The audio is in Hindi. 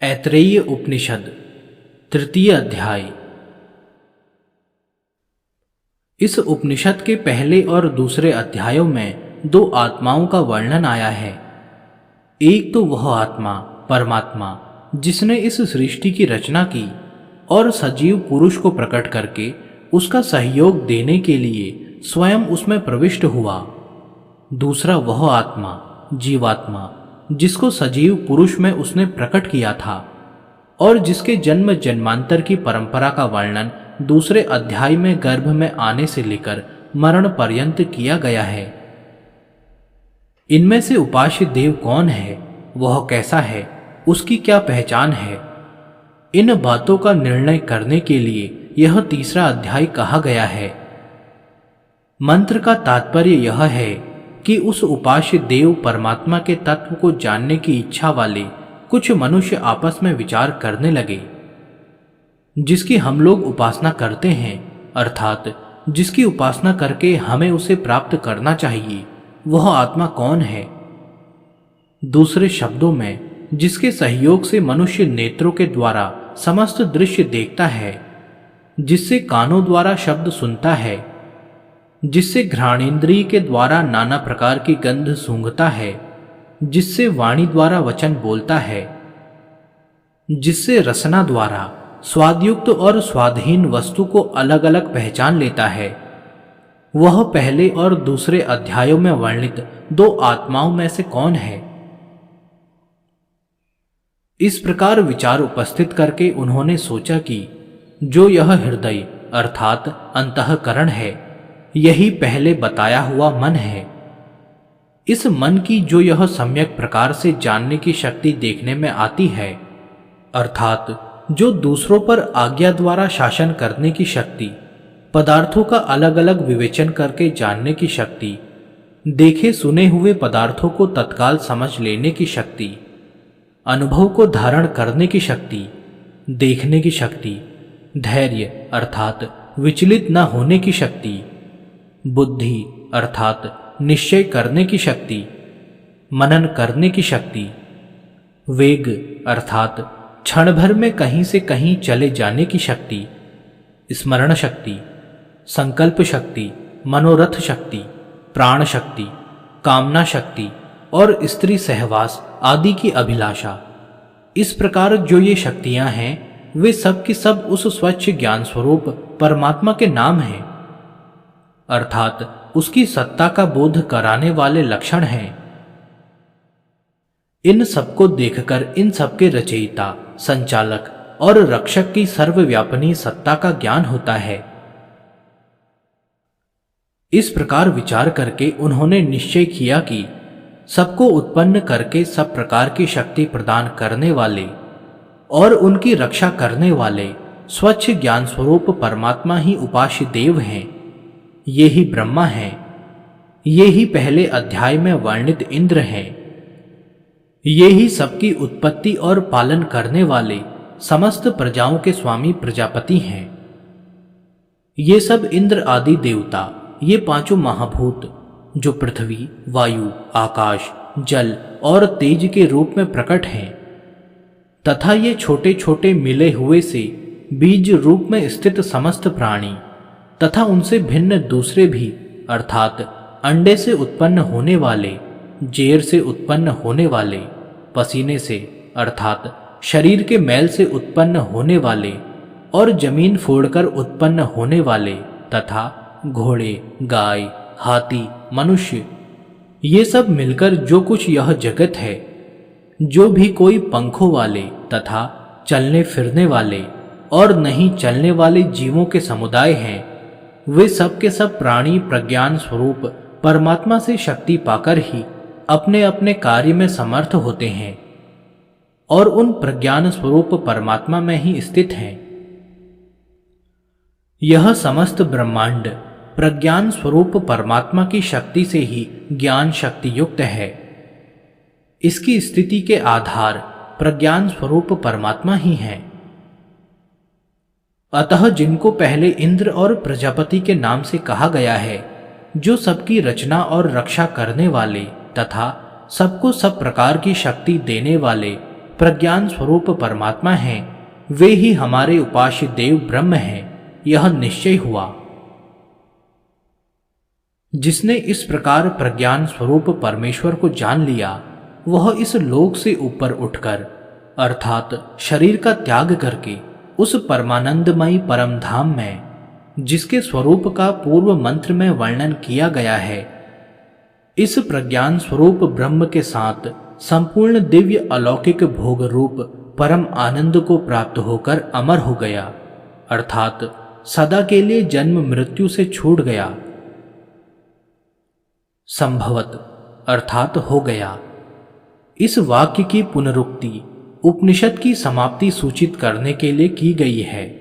ऐतरेय उपनिषद तृतीय अध्याय। इस उपनिषद के पहले और दूसरे अध्यायों में दो आत्माओं का वर्णन आया है। एक तो वह आत्मा परमात्मा जिसने इस सृष्टि की रचना की और सजीव पुरुष को प्रकट करके उसका सहयोग देने के लिए स्वयं उसमें प्रविष्ट हुआ। दूसरा वह आत्मा जीवात्मा जिसको सजीव पुरुष में उसने प्रकट किया था और जिसके जन्म जन्मांतर की परंपरा का वर्णन दूसरे अध्याय में गर्भ में आने से लेकर मरण पर्यंत किया गया है। इनमें से उपास्य देव कौन है, वह कैसा है, उसकी क्या पहचान है, इन बातों का निर्णय करने के लिए यह तीसरा अध्याय कहा गया है। मंत्र का तात्पर्य यह है कि उस उपास्य देव परमात्मा के तत्व को जानने की इच्छा वाले कुछ मनुष्य आपस में विचार करने लगे। जिसकी हम लोग उपासना करते हैं, अर्थात जिसकी उपासना करके हमें उसे प्राप्त करना चाहिए, वह आत्मा कौन है। दूसरे शब्दों में, जिसके सहयोग से मनुष्य नेत्रों के द्वारा समस्त दृश्य देखता है, जिससे कानों द्वारा शब्द सुनता है, जिससे घ्राणेन्द्रिय के द्वारा नाना प्रकार की गंध सूंघता है, जिससे वाणी द्वारा वचन बोलता है, जिससे रसना द्वारा स्वादयुक्त और स्वादहीन वस्तु को अलग अलग पहचान लेता है, वह पहले और दूसरे अध्यायों में वर्णित दो आत्माओं में से कौन है। इस प्रकार विचार उपस्थित करके उन्होंने सोचा कि जो यह हृदय अर्थात अंतःकरण है, यही पहले बताया हुआ मन है। इस मन की जो यह सम्यक प्रकार से जानने की शक्ति देखने में आती है, अर्थात जो दूसरों पर आज्ञा द्वारा शासन करने की शक्ति, पदार्थों का अलग अलग विवेचन करके जानने की शक्ति, देखे सुने हुए पदार्थों को तत्काल समझ लेने की शक्ति, अनुभव को धारण करने की शक्ति, देखने की शक्ति, धैर्य अर्थात विचलित न होने की शक्ति, बुद्धि अर्थात निश्चय करने की शक्ति, मनन करने की शक्ति, वेग अर्थात क्षण भर में कहीं से कहीं चले जाने की शक्ति, स्मरण शक्ति, संकल्प शक्ति, मनोरथ शक्ति, प्राण शक्ति, कामना शक्ति और स्त्री सहवास आदि की अभिलाषा, इस प्रकार जो ये शक्तियां हैं, वे सब की सब उस स्वच्छ ज्ञान स्वरूप परमात्मा के नाम हैं, अर्थात उसकी सत्ता का बोध कराने वाले लक्षण हैं। इन सबको देखकर इन सबके रचयिता, संचालक और रक्षक की सर्वव्यापनी सत्ता का ज्ञान होता है। इस प्रकार विचार करके उन्होंने निश्चय किया कि सबको उत्पन्न करके सब प्रकार की शक्ति प्रदान करने वाले और उनकी रक्षा करने वाले स्वच्छ ज्ञान स्वरूप परमात्मा ही उपास्य देव हैं। ये ही ब्रह्मा हैं। ये ही पहले अध्याय में वर्णित इंद्र हैं। ये ही सबकी उत्पत्ति और पालन करने वाले समस्त प्रजाओं के स्वामी प्रजापति हैं। ये सब इंद्र आदि देवता, ये पांचों महाभूत जो पृथ्वी, वायु, आकाश, जल और तेज के रूप में प्रकट हैं, तथा ये छोटे छोटे मिले हुए से बीज रूप में स्थित समस्त प्राणी तथा उनसे भिन्न दूसरे भी, अर्थात अंडे से उत्पन्न होने वाले, जेर से उत्पन्न होने वाले, पसीने से अर्थात शरीर के मैल से उत्पन्न होने वाले और जमीन फोड़कर उत्पन्न होने वाले, तथा घोड़े, गाय, हाथी, मनुष्य, ये सब मिलकर जो कुछ यह जगत है, जो भी कोई पंखों वाले तथा चलने फिरने वाले और नहीं चलने वाले जीवों के समुदाय हैं, वे सब के सब प्राणी प्रज्ञान स्वरूप परमात्मा से शक्ति पाकर ही अपने अपने कार्य में समर्थ होते हैं और उन प्रज्ञान स्वरूप परमात्मा में ही स्थित हैं। यह समस्त ब्रह्मांड प्रज्ञान स्वरूप परमात्मा की शक्ति से ही ज्ञान शक्ति युक्त है। इसकी स्थिति के आधार प्रज्ञान स्वरूप परमात्मा ही है। अतः जिनको पहले इंद्र और प्रजापति के नाम से कहा गया है, जो सबकी रचना और रक्षा करने वाले तथा सबको सब प्रकार की शक्ति देने वाले प्रज्ञान स्वरूप परमात्मा हैं, वे ही हमारे उपास्य देव ब्रह्म हैं, यह निश्चय हुआ। जिसने इस प्रकार प्रज्ञान स्वरूप परमेश्वर को जान लिया, वह इस लोक से ऊपर उठकर अर्थात शरीर का त्याग करके उस परमानंदमयी परम धाम में, जिसके स्वरूप का पूर्व मंत्र में वर्णन किया गया है, इस प्रज्ञान स्वरूप ब्रह्म के साथ संपूर्ण दिव्य अलौकिक भोग रूप परम आनंद को प्राप्त होकर अमर हो गया, अर्थात सदा के लिए जन्म मृत्यु से छूट गया। संभवत अर्थात हो गया। इस वाक्य की पुनरुक्ति उपनिषद की समाप्ति सूचित करने के लिए की गई है।